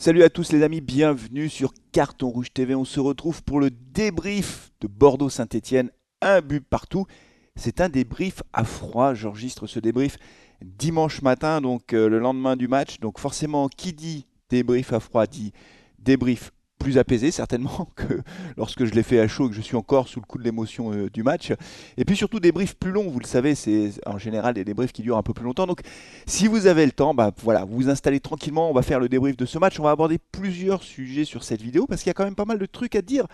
Salut à tous les amis, bienvenue sur Carton Rouge TV. On se retrouve pour le débrief de Bordeaux-Saint-Étienne, un but partout. C'est un débrief à froid, j'enregistre ce débrief dimanche matin, donc le lendemain du match. Donc forcément, qui dit débrief à froid dit débrief plus apaisé certainement que lorsque je l'ai fait à chaud et que je suis encore sous le coup de l'émotion du match. Et puis surtout débrief plus long, vous le savez, c'est en général des débriefs qui durent un peu plus longtemps. Donc si vous avez le temps, bah voilà, vous vous installez tranquillement, on va faire le débrief de ce match, on va aborder plusieurs sujets sur cette vidéo parce qu'il y a quand même pas mal de trucs à dire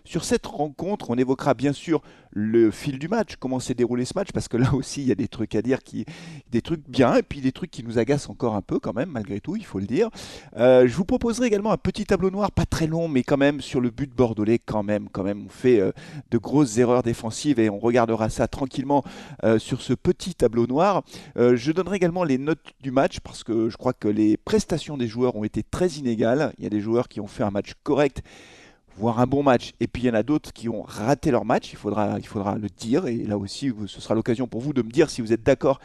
sur cette rencontre. On évoquera bien sûr le fil du match, comment s'est déroulé ce match, parce que là aussi il y a des trucs à dire, des trucs bien et puis des trucs qui nous agacent encore un peu quand même, malgré tout, il faut le dire. Je vous proposerai également un petit tableau noir, pas très long, mais quand même sur le but bordelais, quand même, on fait de grosses erreurs défensives et on regardera ça tranquillement sur ce petit tableau noir. Je donnerai également les notes du match parce que je crois que les prestations des joueurs ont été très inégales. Il y a des joueurs qui ont fait un match correct, voire un bon match, et puis il y en a d'autres qui ont raté leur match. Il faudra le dire, et là aussi, ce sera l'occasion pour vous de me dire si vous êtes d'accord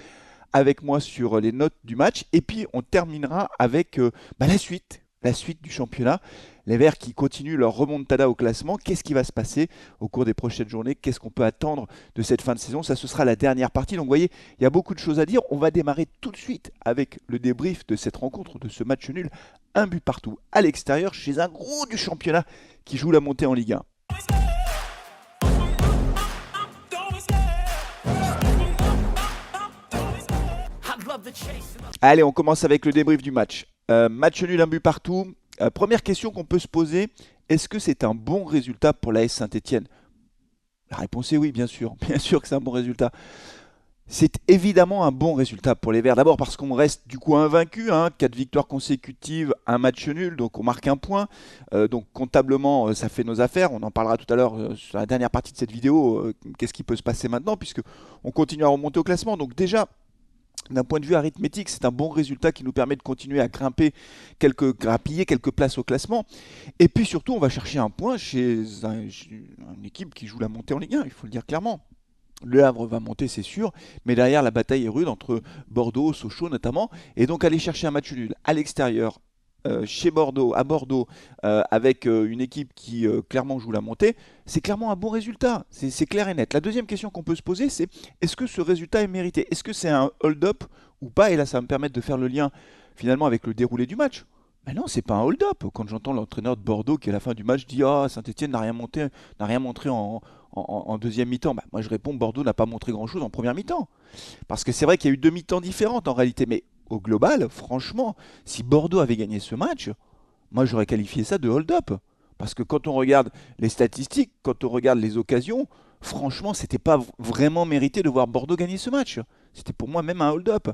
avec moi sur les notes du match. Et puis on terminera avec la suite du championnat. Les Verts qui continuent leur remontada au classement. Qu'est-ce qui va se passer au cours des prochaines journées? Qu'est-ce qu'on peut attendre de cette fin de saison? Ça, ce sera la dernière partie. Donc vous voyez, il y a beaucoup de choses à dire. On va démarrer tout de suite avec le débrief de cette rencontre, de ce match nul. Un but partout à l'extérieur chez un gros du championnat qui joue la montée en Ligue 1. Allez, on commence avec le débrief du match. Match nul, un but partout. Première question qu'on peut se poser, est-ce que c'est un bon résultat pour l'AS Saint-Etienne? La réponse est oui, bien sûr. Bien sûr que c'est un bon résultat. C'est évidemment un bon résultat pour les Verts. D'abord parce qu'on reste du coup invaincu, hein, 4 victoires consécutives, un match nul, donc on marque un point. Donc comptablement, ça fait nos affaires. On en parlera tout à l'heure sur la dernière partie de cette vidéo. Qu'est-ce qui peut se passer maintenant puisque on continue à remonter au classement. Donc déjà, d'un point de vue arithmétique, c'est un bon résultat qui nous permet de continuer à grappiller quelques places au classement. Et puis surtout, on va chercher un point chez une équipe qui joue la montée en Ligue 1, il faut le dire clairement. Le Havre va monter, c'est sûr, mais derrière, la bataille est rude entre Bordeaux, Sochaux notamment. Et donc, aller chercher un match nul à l'extérieur, chez Bordeaux, à Bordeaux, avec une équipe qui clairement joue la montée, c'est clairement un bon résultat. C'est clair et net. La deuxième question qu'on peut se poser, c'est est-ce que ce résultat est mérité? Est-ce que c'est un hold-up ou pas? Et là, ça va me permettre de faire le lien finalement avec le déroulé du match. Mais non, c'est pas un hold-up. Quand j'entends l'entraîneur de Bordeaux qui à la fin du match dit ah, Saint-Etienne n'a rien montré en deuxième mi-temps, bah, moi je réponds Bordeaux n'a pas montré grand-chose en première mi-temps. Parce que c'est vrai qu'il y a eu deux mi-temps différentes en réalité, mais au global, franchement, si Bordeaux avait gagné ce match, moi j'aurais qualifié ça de hold-up. Parce que quand on regarde les statistiques, quand on regarde les occasions, franchement, c'était pas vraiment mérité de voir Bordeaux gagner ce match. C'était pour moi même un hold-up.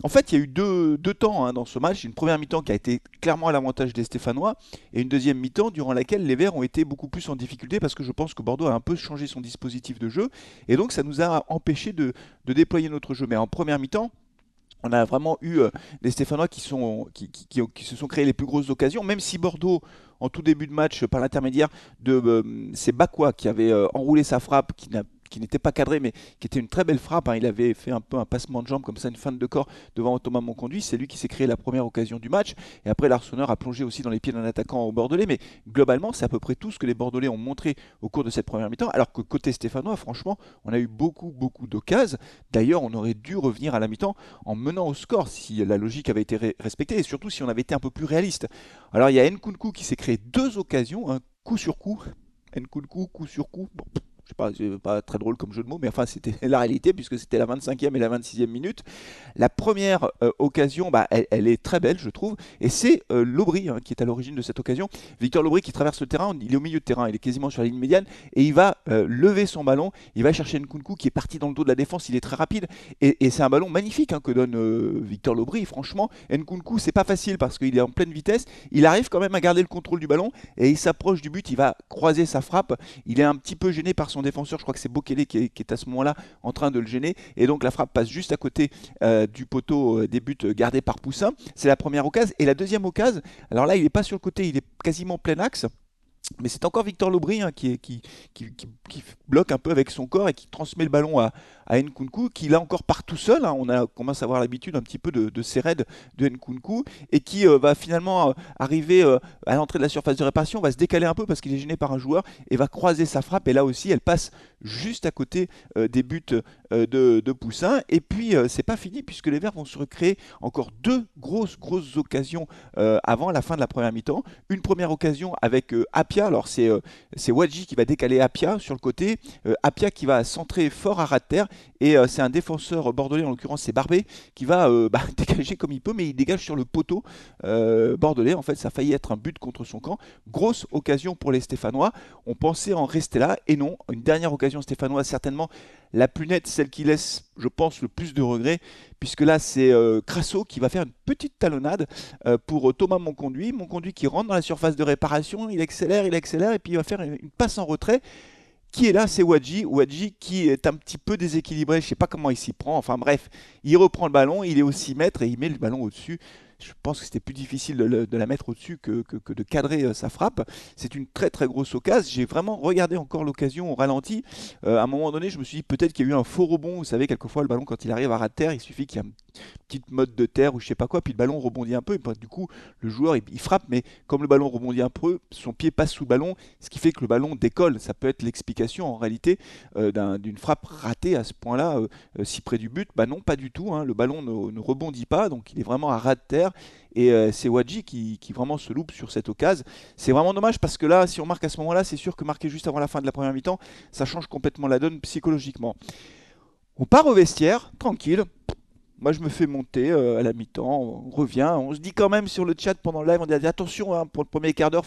En fait, il y a eu deux temps hein, dans ce match. Une première mi-temps qui a été clairement à l'avantage des Stéphanois et une deuxième mi-temps durant laquelle les Verts ont été beaucoup plus en difficulté parce que je pense que Bordeaux a un peu changé son dispositif de jeu et donc ça nous a empêché de déployer notre jeu. Mais en première mi-temps, on a vraiment eu des Stéphanois qui se sont créés les plus grosses occasions, même si Bordeaux, en tout début de match, par l'intermédiaire de c'est Bakwa qui avait enroulé sa frappe, qui n'était pas cadré, mais qui était une très belle frappe. Hein. Il avait fait un peu un passement de jambe, comme ça, une feinte de corps devant Thomas Monconduit. C'est lui qui s'est créé la première occasion du match. Et après, l'Arseneur a plongé aussi dans les pieds d'un attaquant au Bordelais. Mais globalement, c'est à peu près tout ce que les Bordelais ont montré au cours de cette première mi-temps. Alors que côté stéphanois, franchement, on a eu beaucoup d'occasions. D'ailleurs, on aurait dû revenir à la mi-temps en menant au score si la logique avait été respectée et surtout si on avait été un peu plus réaliste. Alors il y a Nkunku qui s'est créé deux occasions, hein, coup sur coup. Nkunku, coup sur coup. Bon, je sais pas, c'est pas très drôle comme jeu de mots, mais enfin c'était la réalité puisque c'était la 25e et la 26e minute. La première occasion, bah, elle est très belle, je trouve, et c'est Lobry hein, qui est à l'origine de cette occasion. Victor Lobry qui traverse le terrain, il est au milieu de terrain, il est quasiment sur la ligne médiane, et il va lever son ballon, il va chercher Nkunku qui est parti dans le dos de la défense, il est très rapide, et c'est un ballon magnifique hein, que donne Victor Lobry. Franchement, Nkunku, c'est pas facile parce qu'il est en pleine vitesse, il arrive quand même à garder le contrôle du ballon, et il s'approche du but, il va croiser sa frappe, il est un petit peu gêné par son défenseur, je crois que c'est Bokele qui est à ce moment-là en train de le gêner, et donc la frappe passe juste à côté du poteau des buts gardé par Poussin. C'est la première occasion. Et la deuxième occasion, alors là, il n'est pas sur le côté, il est quasiment plein axe. Mais c'est encore Victor Lobry hein, qui bloque un peu avec son corps et qui transmet le ballon à Nkunku, qui là encore part tout seul. Hein. On commence à avoir l'habitude un petit peu de ces raids de Nkunku et qui va finalement arriver à l'entrée de la surface de réparation, va se décaler un peu parce qu'il est gêné par un joueur et va croiser sa frappe. Et là aussi, elle passe juste à côté des buts de Poussin. Et puis, c'est pas fini puisque les Verts vont se recréer encore deux grosses occasions avant la fin de la première mi-temps. Une première occasion avec Apia. Alors c'est Wadji qui va décaler Apia sur le côté. Apia qui va centrer fort à ras de terre. Et c'est un défenseur bordelais, en l'occurrence c'est Barbet, qui va dégager comme il peut, mais il dégage sur le poteau bordelais. En fait, ça a failli être un but contre son camp. Grosse occasion pour les Stéphanois. On pensait en rester là, et non. Une dernière occasion stéphanoise, certainement la plus nette, celle qui laisse, je pense, le plus de regrets, puisque là c'est Crasso qui va faire une petite talonnade pour Thomas Monconduit. Monconduit qui rentre dans la surface de réparation, il accélère, et puis il va faire une passe en retrait. Qui est là? C'est Wadji. Wadji qui est un petit peu déséquilibré, je ne sais pas comment il s'y prend. Enfin bref, il reprend le ballon, il est au 6 mètres et il met le ballon au-dessus. Je pense que c'était plus difficile de la mettre au-dessus que de cadrer sa frappe. C'est une très grosse occasion. J'ai vraiment regardé encore l'occasion au ralenti. À un moment donné, je me suis dit peut-être qu'il y a eu un faux rebond. Vous savez, quelquefois, le ballon, quand il arrive à ras de terre, il suffit qu'il y ait une petite mode de terre ou je sais pas quoi, puis le ballon rebondit un peu. Et du coup, le joueur, il frappe, mais comme le ballon rebondit un peu, son pied passe sous le ballon, ce qui fait que le ballon décolle. Ça peut être l'explication en réalité d'une frappe ratée à ce point-là, si près du but. Bah non, pas du tout. Hein. Le ballon ne rebondit pas, donc il est vraiment à ras de terre. Et c'est Wadji qui vraiment se loupe sur cette occasion. C'est vraiment dommage parce que là, si on marque à ce moment-là, c'est sûr que marquer juste avant la fin de la première mi-temps, ça change complètement la donne psychologiquement. On part au vestiaire, tranquille. Moi, je me fais monter à la mi-temps, on revient. On se dit quand même sur le chat pendant le live, on dit attention, hein, pour le premier quart d'heure,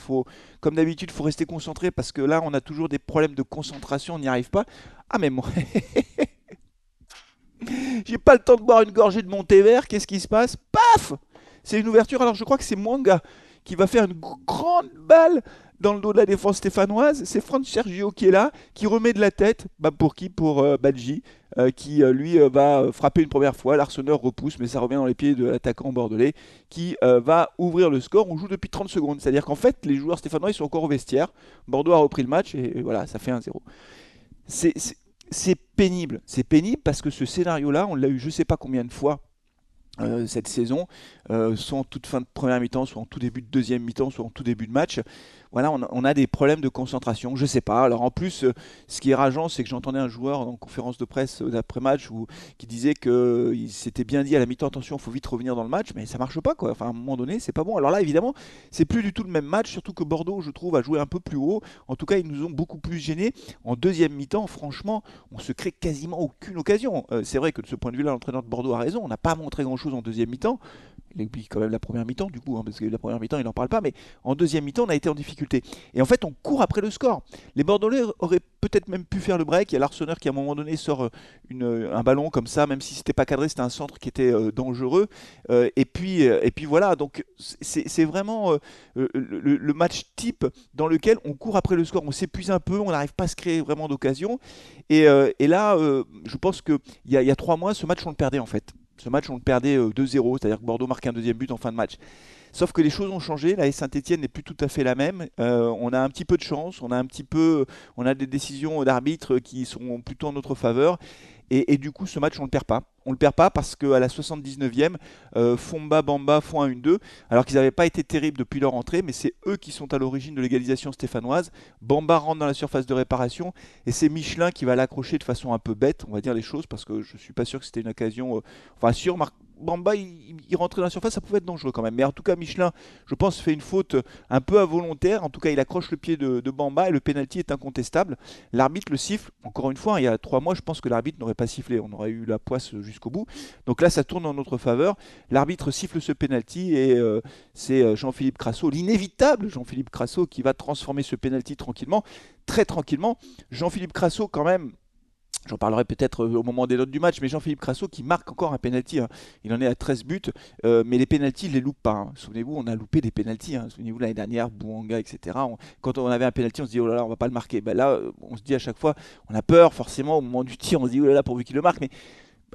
comme d'habitude, il faut rester concentré parce que là, on a toujours des problèmes de concentration, on n'y arrive pas. Ah, mais moi, j'ai pas le temps de boire une gorgée de mon thé vert, qu'est-ce qui se passe? Paf! C'est une ouverture, alors je crois que c'est Mwanga qui va faire une grande balle dans le dos de la défense stéphanoise. C'est Franck Sergio qui est là, qui remet de la tête. Bah pour qui? Pour Badji, qui lui va frapper une première fois. L'Arseneur repousse, mais ça revient dans les pieds de l'attaquant bordelais, qui va ouvrir le score. On joue depuis 30 secondes, c'est-à-dire qu'en fait, les joueurs stéphanois ils sont encore au vestiaire. Bordeaux a repris le match et voilà, ça fait 1-0. C'est c'est- c'est pénible. C'est pénible parce que ce scénario-là, on l'a eu je sais pas combien de fois cette saison, soit en toute fin de première mi-temps, soit en tout début de deuxième mi-temps, soit en tout début de match. Voilà, on a des problèmes de concentration, je sais pas. Alors en plus, ce qui est rageant, c'est que j'entendais un joueur en conférence de presse d'après-match qui disait qu'il s'était bien dit à la mi-temps, attention, il faut vite revenir dans le match, mais ça marche pas quoi. Enfin, à un moment donné, c'est pas bon. Alors là, évidemment, c'est plus du tout le même match, surtout que Bordeaux, je trouve, a joué un peu plus haut. En tout cas, ils nous ont beaucoup plus gênés. En deuxième mi-temps, franchement, on se crée quasiment aucune occasion. C'est vrai que de ce point de vue-là, l'entraîneur de Bordeaux a raison. On n'a pas montré grand-chose en deuxième mi-temps. Et puis quand même la première mi-temps, du coup, hein, parce que la première mi-temps, il n'en parle pas, mais en deuxième mi-temps, on a été en difficulté. Et en fait, on court après le score. Les Bordelais auraient peut-être même pu faire le break. Il y a l'Arseneur qui, à un moment donné, sort un ballon comme ça, même si c'était pas cadré, c'était un centre qui était dangereux. Et puis voilà, donc c'est vraiment le match type dans lequel on court après le score. On s'épuise un peu, on n'arrive pas à se créer vraiment d'occasion. Et là, je pense qu'il y a 3 mois, ce match, on le perdait en fait. Ce match, on le perdait 2-0, c'est-à-dire que Bordeaux marquait un deuxième but en fin de match. Sauf que les choses ont changé, la Saint-Etienne n'est plus tout à fait la même. On a un petit peu de chance, on a des décisions d'arbitre qui sont plutôt en notre faveur. Et du coup, ce match, on ne le perd pas. On ne le perd pas parce qu'à la 79e, Fomba Bamba font un 1-2, alors qu'ils n'avaient pas été terribles depuis leur entrée, mais c'est eux qui sont à l'origine de l'égalisation stéphanoise. Bamba rentre dans la surface de réparation, et c'est Michelin qui va l'accrocher de façon un peu bête, on va dire les choses, parce que je ne suis pas sûr que c'était une occasion. Enfin, sûr, Bamba, il rentrait dans la surface, ça pouvait être dangereux quand même. Mais en tout cas, Michelin, je pense, fait une faute un peu involontaire. En tout cas, il accroche le pied de Bamba et le pénalty est incontestable. L'arbitre le siffle. Encore une fois, il y a 3 mois, je pense que l'arbitre n'aurait pas sifflé. On aurait eu la poisse jusqu'au bout. Donc là, ça tourne en notre faveur. L'arbitre siffle ce pénalty et c'est Jean-Philippe Crasso, l'inévitable Jean-Philippe Crasso, qui va transformer ce pénalty tranquillement, très tranquillement. Jean-Philippe Crasso, quand même. J'en parlerai peut-être au moment des notes du match, mais Jean-Philippe Crasso qui marque encore un penalty. Hein. Il en est à 13 buts, mais les penalties, il ne les loupe pas. Hein. Souvenez-vous, on a loupé des penalties. Hein. Souvenez-vous l'année dernière, Bouanga, etc. Quand on avait un penalty, on se dit oh là là, on va pas le marquer. Ben là, on se dit à chaque fois, on a peur forcément au moment du tir, on se dit oh là là, pourvu qu'il le marque. Mais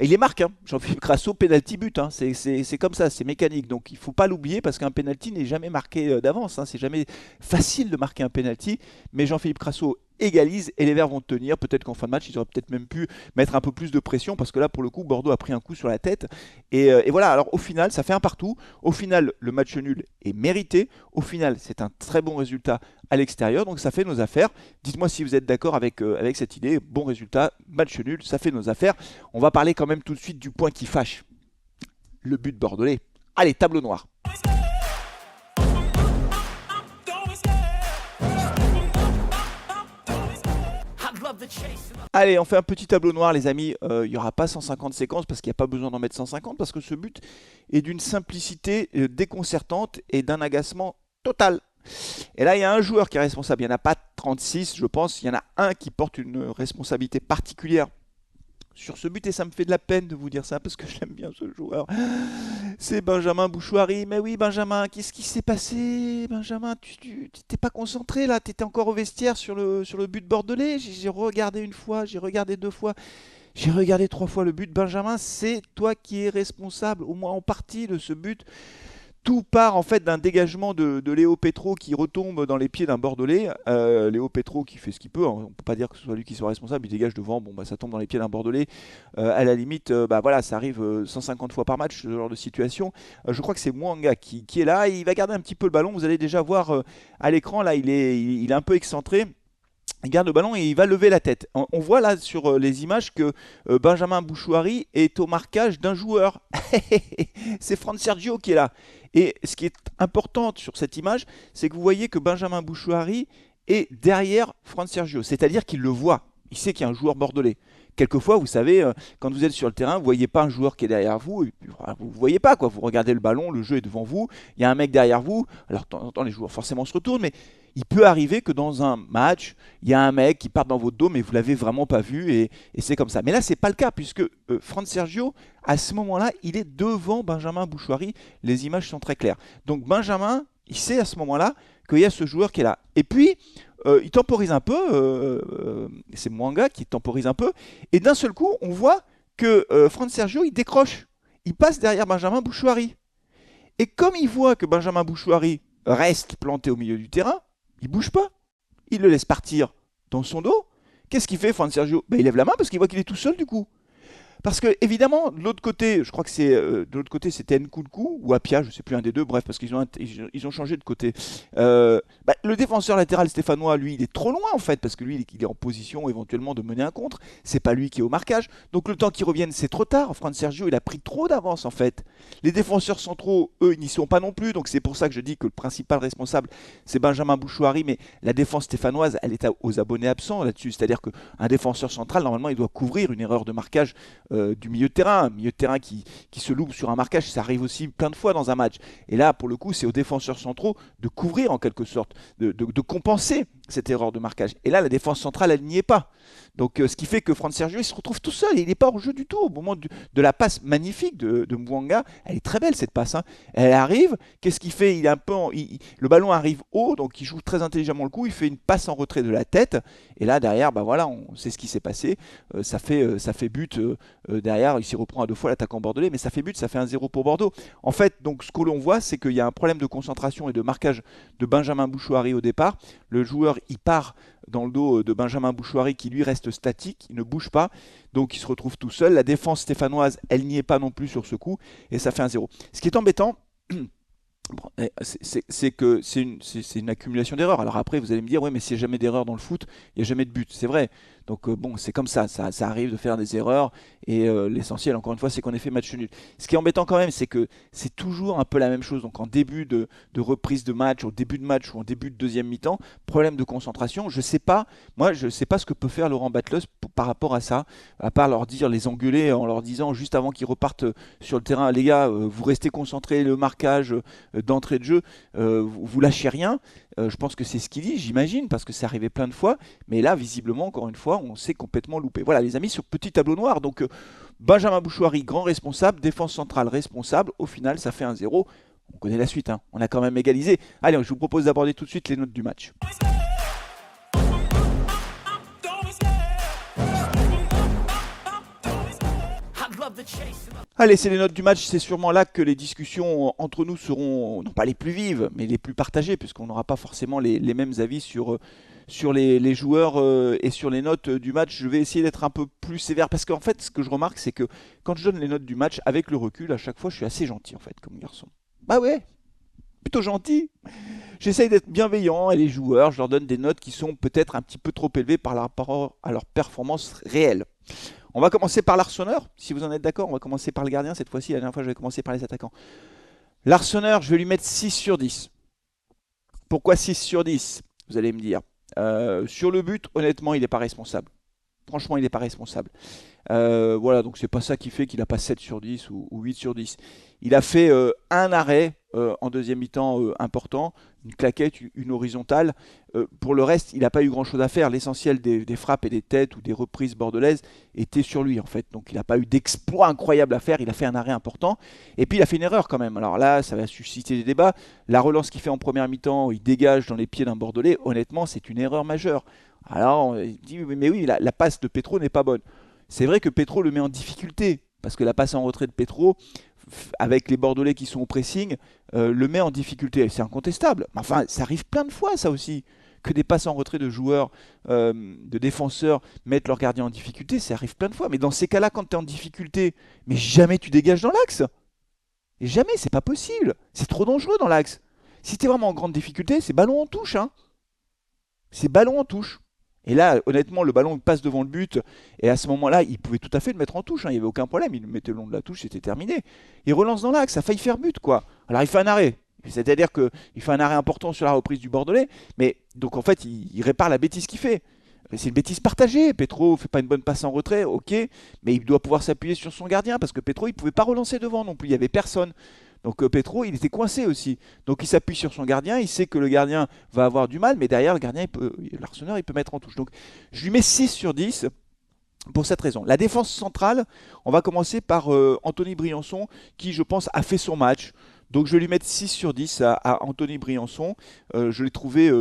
Il les marque, hein. Jean-Philippe Crasso, penalty but, hein. C'est comme ça, c'est mécanique. Donc il ne faut pas l'oublier parce qu'un penalty n'est jamais marqué d'avance, hein. C'est jamais facile de marquer un penalty. Mais Jean-Philippe Crasso égalise et les Verts vont tenir. Peut-être qu'en fin de match, ils auraient peut-être même pu mettre un peu plus de pression parce que là, pour le coup, Bordeaux a pris un coup sur la tête. Et voilà, alors au final, ça fait un partout. Au final, le match nul est mérité. Au final, c'est un très bon résultat à l'extérieur. Donc ça fait nos affaires. Dites-moi si vous êtes d'accord avec cette idée. Bon résultat, match nul, ça fait nos affaires. On va parler quand même tout de suite du point qui fâche. Le but bordelais. Allez, tableau noir. Allez, on fait un petit tableau noir, les amis. Il n'y aura pas 150 séquences parce qu'il n'y a pas besoin d'en mettre 150 parce que ce but est d'une simplicité déconcertante et d'un agacement total. Et là, il y a un joueur qui est responsable. Il n'y en a pas 36, je pense. Il y en a un qui porte une responsabilité particulière sur ce but et ça me fait de la peine de vous dire ça parce que j'aime bien ce joueur. C'est Benjamin Bouchouari. Mais oui, Benjamin, qu'est-ce qui s'est passé? Benjamin, tu t'es pas concentré là, tu étais encore au vestiaire sur le but bordelais. J'ai regardé une fois, j'ai regardé deux fois, j'ai regardé trois fois le but. Benjamin, c'est toi qui es responsable, au moins en partie, de ce but. Tout part en fait d'un dégagement de Léo Petro qui retombe dans les pieds d'un Bordelais. Léo Petro qui fait ce qu'il peut, hein. On ne peut pas dire que ce soit lui qui soit responsable, il dégage devant, bon bah ça tombe dans les pieds d'un Bordelais. À la limite, bah voilà, ça arrive 150 fois par match ce genre de situation. Je crois que c'est Mwanga qui est là, il va garder un petit peu le ballon. Vous allez déjà voir à l'écran là, il est un peu excentré. Il garde le ballon et il va lever la tête. On voit là sur les images que Benjamin Bouchouari est au marquage d'un joueur. C'est Fran Sergio qui est là. Et ce qui est important sur cette image, c'est que vous voyez que Benjamin Bouchouari est derrière Fran Sergio. C'est-à-dire qu'il le voit. Il sait qu'il y a un joueur bordelais. Quelquefois, vous savez, quand vous êtes sur le terrain, vous ne voyez pas un joueur qui est derrière vous. Et puis, voilà, vous ne voyez pas, quoi. Vous regardez le ballon, le jeu est devant vous. Il y a un mec derrière vous. Alors, de temps en temps, les joueurs forcément se retournent. Mais il peut arriver que dans un match, il y a un mec qui part dans votre dos, mais vous ne l'avez vraiment pas vu. Et c'est comme ça. Mais là, ce n'est pas le cas, puisque Fran Sergio, à ce moment-là, il est devant Benjamin Bouchouari. Les images sont très claires. Donc, Benjamin, il sait à ce moment-là qu'il y a ce joueur qui est là. Et puis, il temporise un peu, c'est Mwanga qui temporise un peu, et d'un seul coup, on voit que Fran Sergio, il décroche, il passe derrière Benjamin Bouchouari. Et comme il voit que Benjamin Bouchouari reste planté au milieu du terrain, il bouge pas, il le laisse partir dans son dos. Qu'est-ce qu'il fait, Fran Sergio? Ben, il lève la main parce qu'il voit qu'il est tout seul du coup. Parce que évidemment, de l'autre côté, je crois que c'est de l'autre côté c'était Nkunku ou Apia, je sais plus un des deux, bref, parce qu'ils ont changé de côté. Le défenseur latéral stéphanois, lui, il est trop loin en fait, parce que lui, il est en position éventuellement de mener un contre. C'est pas lui qui est au marquage, donc le temps qu'il revienne, c'est trop tard. Fran Sergio, il a pris trop d'avance en fait. Les défenseurs centraux, eux, ils n'y sont pas non plus, donc c'est pour ça que je dis que le principal responsable, c'est Benjamin Bouchouari, mais la défense stéphanoise, elle est aux abonnés absents là-dessus, c'est-à-dire qu'un défenseur central, normalement, il doit couvrir une erreur de marquage du milieu de terrain. Un milieu de terrain qui se loupe sur un marquage, ça arrive aussi plein de fois dans un match. Et là, pour le coup, c'est aux défenseurs centraux de couvrir en quelque sorte, de compenser cette erreur de marquage. Et là, la défense centrale, elle n'y est pas. Donc, ce qui fait que Fran Sergio, il se retrouve tout seul. Il n'est pas hors jeu du tout. Au moment de la passe magnifique de Mwanga, elle est très belle cette passe, hein. Elle arrive. Qu'est-ce qu'il fait? Il est un peu le ballon arrive haut, donc il joue très intelligemment le coup. Il fait une passe en retrait de la tête. Et là, derrière, bah voilà, on sait ce qui s'est passé. Ça fait but derrière. Il s'y reprend à deux fois l'attaquant bordelais, mais ça fait but, ça fait 1-0 pour Bordeaux. En fait, donc ce que l'on voit, c'est qu'il y a un problème de concentration et de marquage de Benjamin Bouchouari au départ. Le joueur, il part dans le dos de Benjamin Bouchouari qui lui reste statique, il ne bouge pas, donc il se retrouve tout seul. La défense stéphanoise, elle n'y est pas non plus sur ce coup, et ça fait 1-0. Ce qui est embêtant, c'est que c'est une accumulation d'erreurs. Alors après, vous allez me dire, ouais, mais s'il n'y a jamais d'erreur dans le foot, il n'y a jamais de but. C'est vrai. Donc bon, c'est comme ça arrive de faire des erreurs. Et l'essentiel, encore une fois, c'est qu'on ait fait match nul. Ce qui est embêtant quand même, c'est que c'est toujours un peu la même chose. Donc en début de reprise de match, au début de match ou en début de deuxième mi-temps, problème de concentration. Je sais pas, moi, je sais pas ce que peut faire Laurent Batlos par rapport à ça, à part leur dire, les engueuler en leur disant juste avant qu'ils repartent sur le terrain, les gars, vous restez concentrés, le marquage d'entrée de jeu, vous lâchez rien. Je pense que c'est ce qu'il dit, j'imagine, parce que c'est arrivé plein de fois. Mais là, visiblement, encore une fois, on s'est complètement loupé. Voilà, les amis, sur petit tableau noir. Donc, Benjamin Bouchouari, grand responsable. Défense centrale, responsable. Au final, ça fait 1-0. On connaît la suite, hein. On a quand même égalisé. Allez, je vous propose d'aborder tout de suite les notes du match. Allez, c'est les notes du match. C'est sûrement là que les discussions entre nous seront, non pas les plus vives, mais les plus partagées, puisqu'on n'aura pas forcément les mêmes avis sur les joueurs et sur les notes du match. Je vais essayer d'être un peu plus sévère, parce qu'en fait, ce que je remarque, c'est que quand je donne les notes du match, avec le recul, à chaque fois, je suis assez gentil, en fait, comme garçon. Bah ouais, plutôt gentil. J'essaye d'être bienveillant et les joueurs, je leur donne des notes qui sont peut-être un petit peu trop élevées par rapport à leur performance réelle. On va commencer par l'arseneur, si vous en êtes d'accord. On va commencer par le gardien cette fois-ci. La dernière fois, j'avais commencé par les attaquants. L'arseneur, je vais lui mettre 6 sur 10. Pourquoi 6 sur 10? Vous allez me dire. Sur le but, honnêtement, il n'est pas responsable. Franchement, il n'est pas responsable. Voilà, donc c'est pas ça qui fait qu'il n'a pas 7 sur 10 ou 8 sur 10. Il a fait un arrêt en deuxième mi-temps important, une claquette, une horizontale. Pour le reste, il n'a pas eu grand-chose à faire. L'essentiel des frappes et des têtes ou des reprises bordelaises était sur lui en fait. Donc il n'a pas eu d'exploit incroyable à faire. Il a fait un arrêt important. Et puis il a fait une erreur quand même. Alors là, ça va susciter des débats. La relance qu'il fait en première mi-temps, il dégage dans les pieds d'un Bordelais. Honnêtement, c'est une erreur majeure. Alors, on dit, mais oui, la passe de Petro n'est pas bonne. C'est vrai que Petro le met en difficulté, parce que la passe en retrait de Petro, avec les Bordelais qui sont au pressing, le met en difficulté. C'est incontestable. Mais enfin, ça arrive plein de fois, ça aussi. Que des passes en retrait de joueurs, de défenseurs mettent leur gardien en difficulté, ça arrive plein de fois. Mais dans ces cas-là, quand tu es en difficulté, mais jamais tu dégages dans l'axe. Et jamais, c'est pas possible. C'est trop dangereux dans l'axe. Si tu es vraiment en grande difficulté, c'est ballon en touche. Hein. C'est ballon en touche. Et là, honnêtement, le ballon passe devant le but. Et à ce moment-là, il pouvait tout à fait le mettre en touche. Hein, il n'y avait aucun problème. Il le mettait le long de la touche, c'était terminé. Il relance dans l'axe, ça a failli faire but, quoi. Alors il fait un arrêt. C'est-à-dire qu'il fait un arrêt important sur la reprise du Bordelais. Mais donc en fait, il répare la bêtise qu'il fait. C'est une bêtise partagée. Petro fait pas une bonne passe en retrait, ok. Mais il doit pouvoir s'appuyer sur son gardien. Parce que Petro, il pouvait pas relancer devant non plus. Il n'y avait personne. Donc Petro, il était coincé aussi. Donc il s'appuie sur son gardien, il sait que le gardien va avoir du mal, mais derrière le gardien, l'arseneur, il peut mettre en touche. Donc je lui mets 6 sur 10 pour cette raison. La défense centrale, on va commencer par Anthony Briançon, qui je pense a fait son match. Donc je vais lui mettre 6 sur 10 à Anthony Briançon. Je l'ai trouvé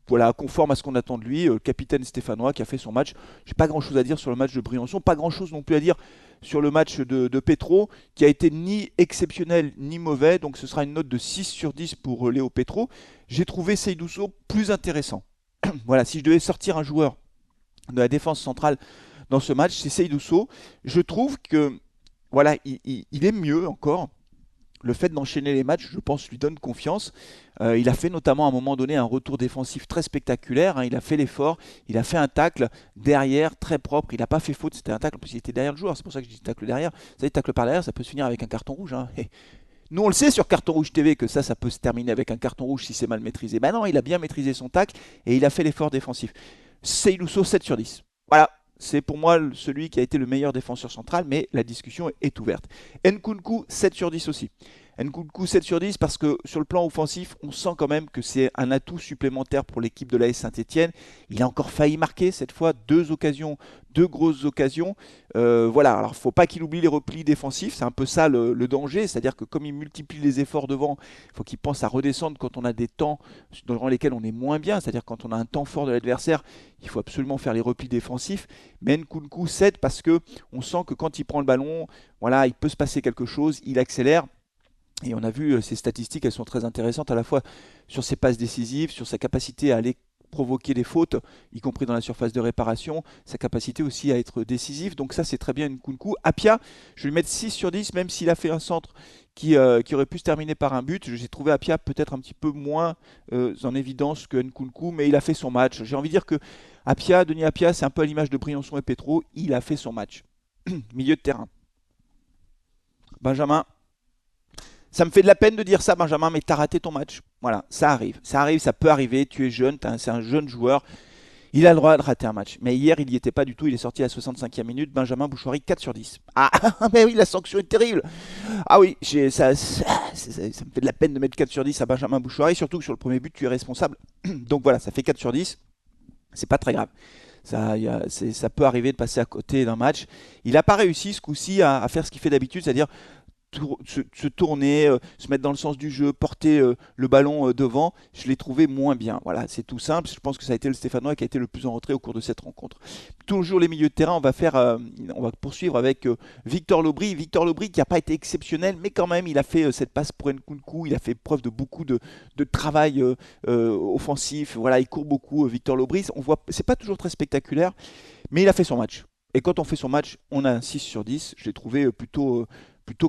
voilà, conforme à ce qu'on attend de lui. Capitaine stéphanois qui a fait son match. J'ai pas grand chose à dire sur le match de Briançon. Pas grand chose non plus à dire sur le match de Petro, qui a été ni exceptionnel ni mauvais. Donc ce sera une note de 6 sur 10 pour Léo Petro. J'ai trouvé Seydou Sow plus intéressant. Voilà, si je devais sortir un joueur de la défense centrale dans ce match, c'est Seydou Sow. Je trouve que voilà, il est mieux encore. Le fait d'enchaîner les matchs, je pense, lui donne confiance. Il a fait notamment à un moment donné un retour défensif très spectaculaire. Hein. Il a fait l'effort, il a fait un tacle derrière très propre. Il n'a pas fait faute, c'était un tacle, en plus il était derrière le joueur. C'est pour ça que je dis tacle derrière. Vous savez, tacle par derrière, ça peut se finir avec un carton rouge. Hein. Et nous, on le sait sur Carton Rouge TV que ça peut se terminer avec un carton rouge si c'est mal maîtrisé. Ben non, il a bien maîtrisé son tacle et il a fait l'effort défensif. Seydou Sow, 7 sur 10. Voilà, c'est pour moi celui qui a été le meilleur défenseur central, mais la discussion est ouverte. Nkunku, 7 sur 10 aussi. Nkunku 7 sur 10 parce que sur le plan offensif, on sent quand même que c'est un atout supplémentaire pour l'équipe de l'AS Saint-Etienne. Il a encore failli marquer cette fois, deux occasions, deux grosses occasions. Voilà, alors il ne faut pas qu'il oublie les replis défensifs, c'est un peu ça le danger, c'est-à-dire que comme il multiplie les efforts devant, il faut qu'il pense à redescendre quand on a des temps durant lesquels on est moins bien, c'est-à-dire quand on a un temps fort de l'adversaire, il faut absolument faire les replis défensifs. Mais Nkunku 7 parce que on sent que quand il prend le ballon, voilà, il peut se passer quelque chose, il accélère. Et on a vu ces statistiques, elles sont très intéressantes à la fois sur ses passes décisives, sur sa capacité à aller provoquer des fautes, y compris dans la surface de réparation, sa capacité aussi à être décisif. Donc ça, c'est très bien Nkunku. Apia, je vais lui mettre 6 sur 10, même s'il a fait un centre qui aurait pu se terminer par un but. J'ai trouvé Apia peut-être un petit peu moins en évidence que Nkunku, mais il a fait son match. J'ai envie de dire que Apia, Denis Apia, c'est un peu à l'image de Briançon et Petro, il a fait son match. Milieu de terrain. Benjamin. Ça me fait de la peine de dire ça, Benjamin, mais t'as raté ton match. Voilà, ça arrive. Ça arrive, ça peut arriver. Tu es jeune, c'est un jeune joueur. Il a le droit de rater un match. Mais hier, il n'y était pas du tout. Il est sorti à la 65e minute. Benjamin Bouchoirie, 4 sur 10. Ah, mais oui, la sanction est terrible. Ah oui, ça me fait de la peine de mettre 4 sur 10 à Benjamin Bouchoirie. Surtout que sur le premier but, tu es responsable. Donc voilà, ça fait 4 sur 10. C'est pas très grave. Ça peut arriver de passer à côté d'un match. Il n'a pas réussi ce coup-ci à faire ce qu'il fait d'habitude, c'est-à-dire se tourner, se mettre dans le sens du jeu, porter le ballon devant, je l'ai trouvé moins bien. Voilà, c'est tout simple. Je pense que ça a été le Stéphanois qui a été le plus en retrait au cours de cette rencontre. Toujours les milieux de terrain, on va poursuivre avec Victor Lobry. Victor Lobry qui n'a pas été exceptionnel, mais quand même, il a fait cette passe pour Nkunku. Il a fait preuve de beaucoup de travail offensif. Voilà, il court beaucoup, Victor Lobry. On voit, c'est pas toujours très spectaculaire, mais il a fait son match. Et quand on fait son match, on a un 6 sur 10. Je l'ai trouvé plutôt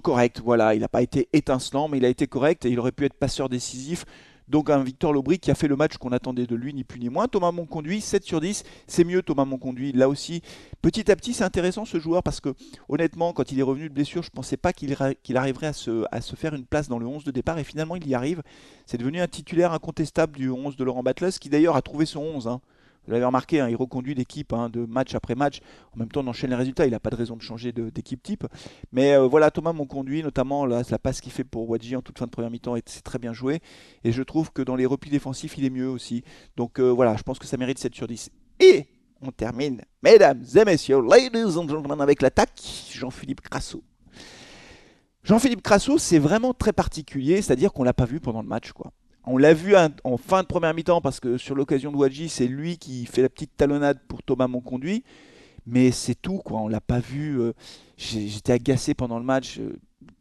correct. Voilà, il n'a pas été étincelant, mais il a été correct et il aurait pu être passeur décisif. Donc un Victor Lobry qui a fait le match qu'on attendait de lui, ni plus ni moins. Thomas Monconduit, 7 sur 10. C'est mieux Thomas Monconduit. Là aussi, petit à petit, c'est intéressant ce joueur parce que honnêtement, quand il est revenu de blessure, je ne pensais pas qu'il arriverait à se faire une place dans le 11 de départ. Et finalement, il y arrive. C'est devenu un titulaire incontestable du 11 de Laurent Batles, qui d'ailleurs a trouvé son 11. Hein. Vous l'avez remarqué, hein, il reconduit l'équipe de match après match. En même temps, on enchaîne les résultats. Il n'a pas de raison de changer d'équipe type. Mais voilà, Thomas Monconduit, notamment la passe qu'il fait pour Wadji en toute fin de première mi-temps, c'est très bien joué. Et je trouve que dans les replis défensifs, il est mieux aussi. Donc voilà, je pense que ça mérite 7 sur 10. Et on termine, mesdames et messieurs, ladies and gentlemen, avec l'attaque, Jean-Philippe Crasso. Jean-Philippe Crasso, c'est vraiment très particulier, c'est-à-dire qu'on ne l'a pas vu pendant le match, quoi. On l'a vu en fin de première mi-temps parce que sur l'occasion de Wadji, c'est lui qui fait la petite talonnade pour Thomas Monconduit. Mais c'est tout, quoi. On l'a pas vu. J'étais agacé pendant le match.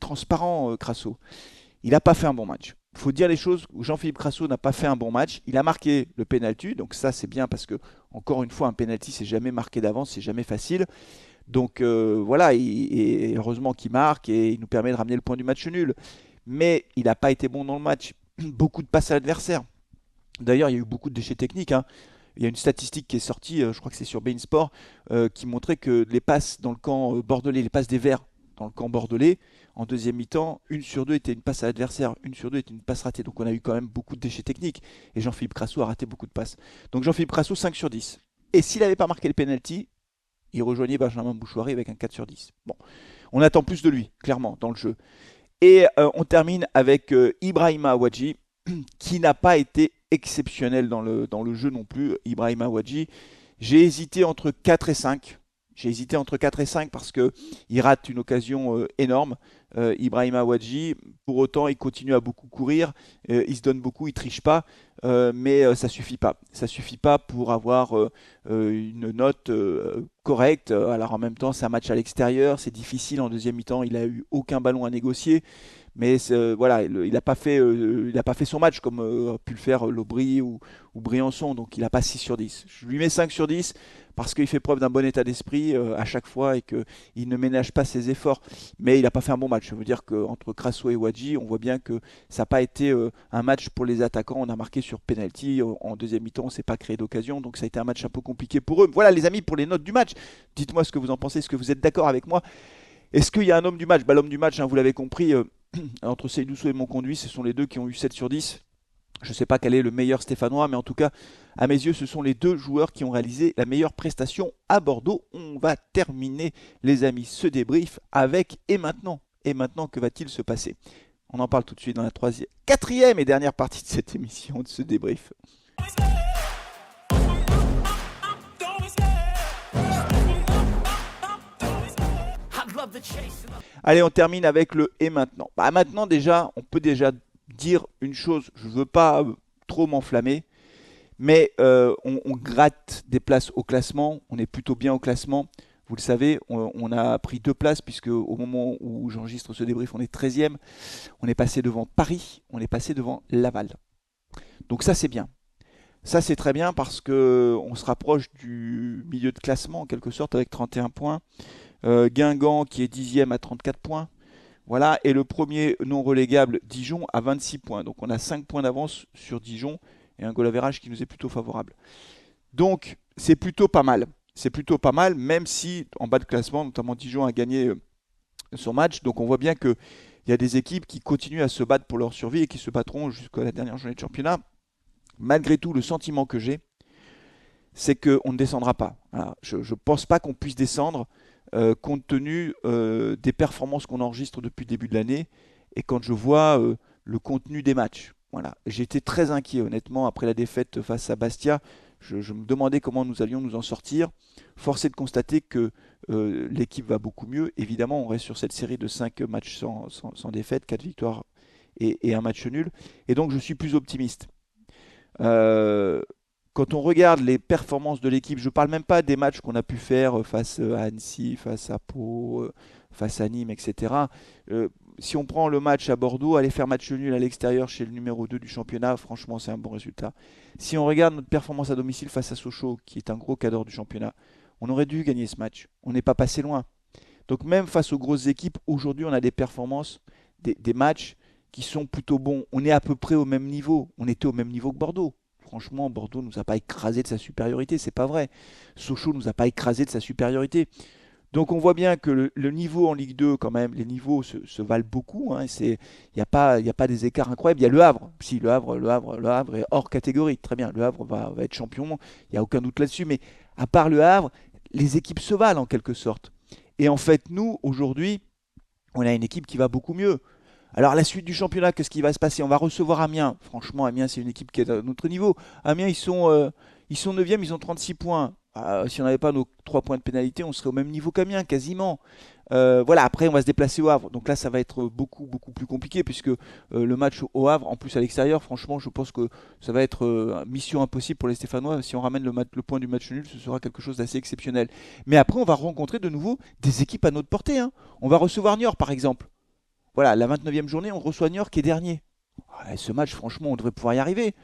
Transparent, Crasso. Il n'a pas fait un bon match. Il faut dire les choses. Jean-Philippe Crasso n'a pas fait un bon match. Il a marqué le penalty. Donc ça, c'est bien parce que, encore une fois, un penalty, c'est jamais marqué d'avance. C'est jamais facile. Donc voilà. Et heureusement qu'il marque et il nous permet de ramener le point du match nul. Mais il n'a pas été bon dans le match. Beaucoup de passes à l'adversaire. D'ailleurs, il y a eu beaucoup de déchets techniques. Hein. Il y a une statistique qui est sortie, je crois que c'est sur Bein Sport, qui montrait que les passes dans le camp bordelais, les passes des Verts dans le camp bordelais, en deuxième mi-temps, 1/2 était une passe à l'adversaire, 1/2 était une passe ratée. Donc on a eu quand même beaucoup de déchets techniques. Et Jean-Philippe Crasso a raté beaucoup de passes. Donc Jean-Philippe Crasso, 5 sur 10. Et s'il n'avait pas marqué le penalty, il rejoignait Benjamin Bouchouari avec un 4 sur 10. Bon, on attend plus de lui, clairement, dans le jeu. Et on termine avec Ibrahima Wadji, qui n'a pas été exceptionnel dans le jeu non plus, Ibrahima Wadji. J'ai hésité entre 4 et 5. J'ai hésité entre 4 et 5 parce qu'il rate une occasion énorme, Ibrahima Wadji. Pour autant, il continue à beaucoup courir, il se donne beaucoup, il triche pas, mais ça suffit pas. Ça suffit pas pour avoir une note correcte. Alors en même temps, c'est un match à l'extérieur, c'est difficile en deuxième mi-temps, il a eu aucun ballon à négocier. Mais voilà, il n'a pas fait son match comme a pu le faire Lobry ou Briançon, donc il n'a pas 6 sur 10. Je lui mets 5 sur 10 parce qu'il fait preuve d'un bon état d'esprit à chaque fois et qu'il ne ménage pas ses efforts. Mais il n'a pas fait un bon match. Ça veut dire qu'entre Crasso et Wadji, on voit bien que ça n'a pas été un match pour les attaquants. On a marqué sur penalty. En deuxième mi-temps, on ne s'est pas créé d'occasion. Donc ça a été un match un peu compliqué pour eux. Voilà les amis pour les notes du match. Dites-moi ce que vous en pensez. Est-ce que vous êtes d'accord avec moi? Est-ce qu'il y a un homme du match? L'homme du match, hein, vous l'avez compris, entre Seydoussou et Monconduit, ce sont les deux qui ont eu 7 sur 10. Je ne sais pas quel est le meilleur Stéphanois, mais en tout cas, à mes yeux, ce sont les deux joueurs qui ont réalisé la meilleure prestation à Bordeaux. On va terminer, les amis, ce débrief avec Et maintenant? Et maintenant, que va-t-il se passer? On en parle tout de suite dans la quatrième et dernière partie de cette émission, de ce débrief. Allez, on termine avec le Et maintenant. Maintenant, déjà, on peut déjà dire une chose. Je ne veux pas trop m'enflammer, mais on gratte des places au classement. On est plutôt bien au classement. Vous le savez, on a pris 2 places puisque au moment où j'enregistre ce débrief, on est 13e. On est passé devant Paris, on est passé devant Laval. Donc ça, c'est bien. Ça, c'est très bien parce qu'on se rapproche du milieu de classement en quelque sorte avec 31 points. Guingamp qui est 10e à 34 points. Voilà, et le premier non relégable, Dijon, à 26 points. Donc on a 5 points d'avance sur Dijon et un goal average qui nous est plutôt favorable. Donc c'est plutôt pas mal. C'est plutôt pas mal, même si en bas de classement, notamment Dijon a gagné son match. Donc on voit bien qu'il y a des équipes qui continuent à se battre pour leur survie et qui se battront jusqu'à la dernière journée de championnat. Malgré tout, le sentiment que j'ai, c'est qu'on ne descendra pas. Alors, je ne pense pas qu'on puisse descendre compte tenu des performances qu'on enregistre depuis le début de l'année et quand je vois le contenu des matchs. Voilà. J'ai été très inquiet honnêtement après la défaite face à Bastia. Je me demandais comment nous allions nous en sortir. Force est de constater que l'équipe va beaucoup mieux. Évidemment, on reste sur cette série de 5 matchs sans défaite, 4 victoires et un match nul. Et donc, je suis plus optimiste. Euh, Quand on regarde les performances de l'équipe, je ne parle même pas des matchs qu'on a pu faire face à Annecy, face à Pau, face à Nîmes, etc. Euh, Si on prend le match à Bordeaux, aller faire match nul à l'extérieur chez le numéro 2 du championnat, franchement, c'est un bon résultat. Si on regarde notre performance à domicile face à Sochaux, qui est un gros cadre du championnat, on aurait dû gagner ce match. On n'est pas passé loin. Donc même face aux grosses équipes, aujourd'hui, on a des performances, des matchs qui sont plutôt bons. On est à peu près au même niveau. On était au même niveau que Bordeaux. Franchement, Bordeaux nous a pas écrasé de sa supériorité, c'est pas vrai. Sochaux nous a pas écrasé de sa supériorité. Donc on voit bien que le niveau en Ligue 2, quand même, les niveaux se valent beaucoup. Hein, il n'y a pas des écarts incroyables. Il y a Le Havre. Si, Le Havre est hors catégorie. Très bien, Le Havre va être champion. Il n'y a aucun doute là-dessus. Mais à part Le Havre, les équipes se valent en quelque sorte. Et en fait, nous, aujourd'hui, on a une équipe qui va beaucoup mieux. Alors la suite du championnat, qu'est-ce qui va se passer? On va recevoir Amiens. Franchement, Amiens, c'est une équipe qui est à notre niveau. Amiens, ils sont 9e, ils ont 36 points. Si on n'avait pas nos 3 points de pénalité, on serait au même niveau qu'Amiens, quasiment. Voilà, après, on va se déplacer au Havre. Donc là, ça va être beaucoup, beaucoup plus compliqué, puisque le match au Havre, en plus à l'extérieur, franchement, je pense que ça va être mission impossible pour les Stéphanois. Si on ramène le point du match nul, ce sera quelque chose d'assez exceptionnel. Mais après, on va rencontrer de nouveau des équipes à notre portée. Hein. On va recevoir Niort, par exemple. Voilà, la 29e journée, on reçoit Niort qui est dernier. Ce match, franchement, on devrait pouvoir y arriver.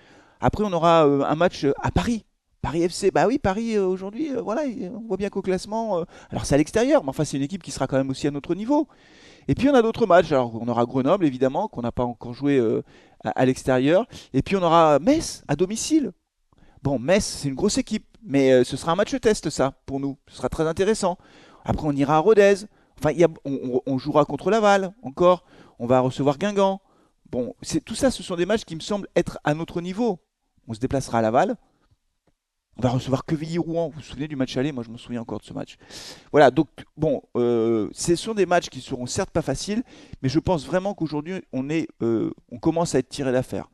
Après, on aura un match à Paris. Paris FC, bah oui, Paris aujourd'hui, voilà, on voit bien qu'au classement, alors c'est à l'extérieur, mais enfin c'est une équipe qui sera quand même aussi à notre niveau. Et puis on a d'autres matchs, alors on aura Grenoble évidemment, qu'on n'a pas encore joué à l'extérieur, et puis on aura Metz à domicile. Bon, Metz, c'est une grosse équipe, mais ce sera un match test ça, pour nous, ce sera très intéressant. Après on ira à Rodez, enfin on jouera contre Laval encore, on va recevoir Guingamp. Bon, tout ça, ce sont des matchs qui me semblent être à notre niveau. On se déplacera à Laval. On va recevoir Quevilly-Rouen. Vous vous souvenez du match aller? Moi, je me souviens encore de ce match. Voilà, donc, bon, ce sont des matchs qui seront certes pas faciles, mais je pense vraiment qu'aujourd'hui, on commence à être tiré d'affaire.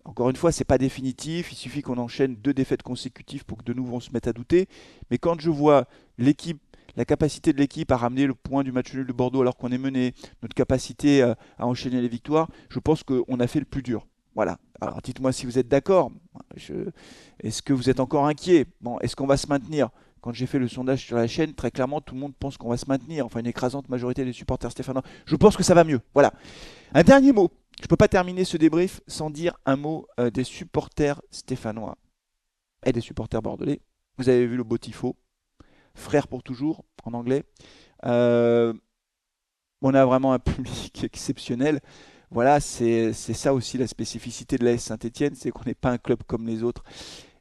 Encore une fois, c'est pas définitif. Il suffit qu'on enchaîne 2 défaites consécutives pour que de nouveau on se mette à douter. Mais quand je vois l'équipe, la capacité de l'équipe à ramener le point du match nul de Bordeaux alors qu'on est mené, notre capacité à enchaîner les victoires, je pense qu'on a fait le plus dur. Voilà. Alors dites-moi si vous êtes d'accord. Je- Est-ce que vous êtes encore inquiet? Bon, est-ce qu'on va se maintenir? Quand j'ai fait le sondage sur la chaîne, très clairement, tout le monde pense qu'on va se maintenir. Enfin, une écrasante majorité des supporters stéphanois. Je pense que ça va mieux. Voilà. Un dernier mot. Je ne peux pas terminer ce débrief sans dire un mot des supporters stéphanois et des supporters bordelais. Vous avez vu le beau tifo, frère pour toujours en anglais. Euh, on a vraiment un public exceptionnel. Voilà, c'est ça aussi la spécificité de l'AS Saint-Étienne, c'est qu'on n'est pas un club comme les autres.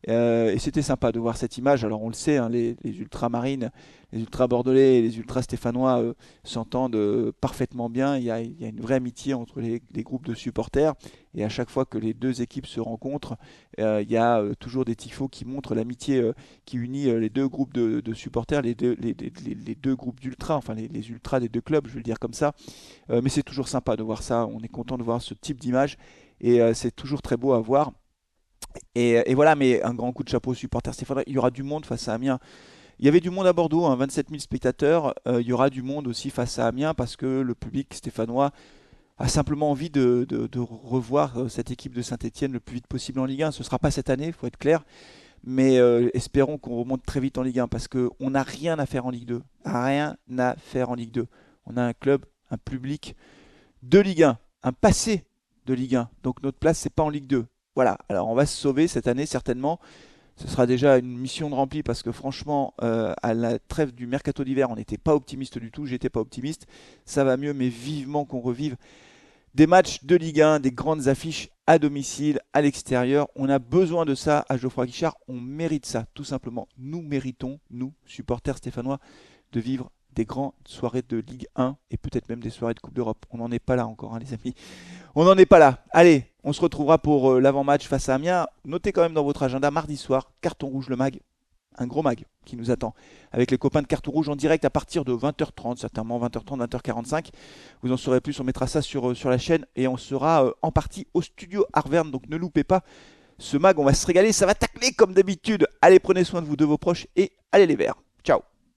Et c'était sympa de voir cette image. Alors on le sait, hein, les ultramarines, les ultras bordelais et les ultras stéphanois s'entendent parfaitement bien. Il y a une vraie amitié entre les groupes de supporters. Et à chaque fois que les deux équipes se rencontrent, il y a toujours des tifos qui montrent l'amitié qui unit les deux groupes de supporters, les deux groupes d'ultras, enfin les ultras des deux clubs, je vais le dire comme ça. Mais c'est toujours sympa de voir ça. On est content de voir ce type d'image. Et c'est toujours très beau à voir. Et voilà, mais un grand coup de chapeau aux supporters stéphanois. Il y aura du monde face à Amiens. Il y avait du monde à Bordeaux, hein, 27 000 spectateurs. Il y aura du monde aussi face à Amiens parce que le public stéphanois a simplement envie de revoir cette équipe de Saint-Étienne le plus vite possible en Ligue 1. Ce ne sera pas cette année, il faut être clair. Mais espérons qu'on remonte très vite en Ligue 1 parce qu'on n'a rien à faire en Ligue 2. Rien à faire en Ligue 2. On a un club, un public de Ligue 1, un passé de Ligue 1. Donc notre place, c'est pas en Ligue 2. Voilà, alors on va se sauver cette année certainement. Ce sera déjà une mission de remplie parce que franchement, à la trêve du mercato d'hiver, on n'était pas optimiste du tout. J'étais pas optimiste. Ça va mieux, mais vivement qu'on revive des matchs de Ligue 1, des grandes affiches à domicile, à l'extérieur. On a besoin de ça à Geoffroy Guichard. On mérite ça, tout simplement. Nous méritons, nous, supporters stéphanois, de vivre des grandes soirées de Ligue 1 et peut-être même des soirées de Coupe d'Europe. On n'en est pas là encore, hein, les amis. On n'en est pas là. Allez, on se retrouvera pour l'avant-match face à Amiens. Notez quand même dans votre agenda, mardi soir, carton rouge le mag. Un gros mag qui nous attend. Avec les copains de carton rouge en direct à partir de 20h30, certainement 20h30, 20h45. Vous en saurez plus, on mettra ça sur la chaîne et on sera en partie au studio Arverne. Donc ne loupez pas Ce mag, on va se régaler, ça va tacler comme d'habitude. Allez, prenez soin de vous, de vos proches et allez les verts. Ciao.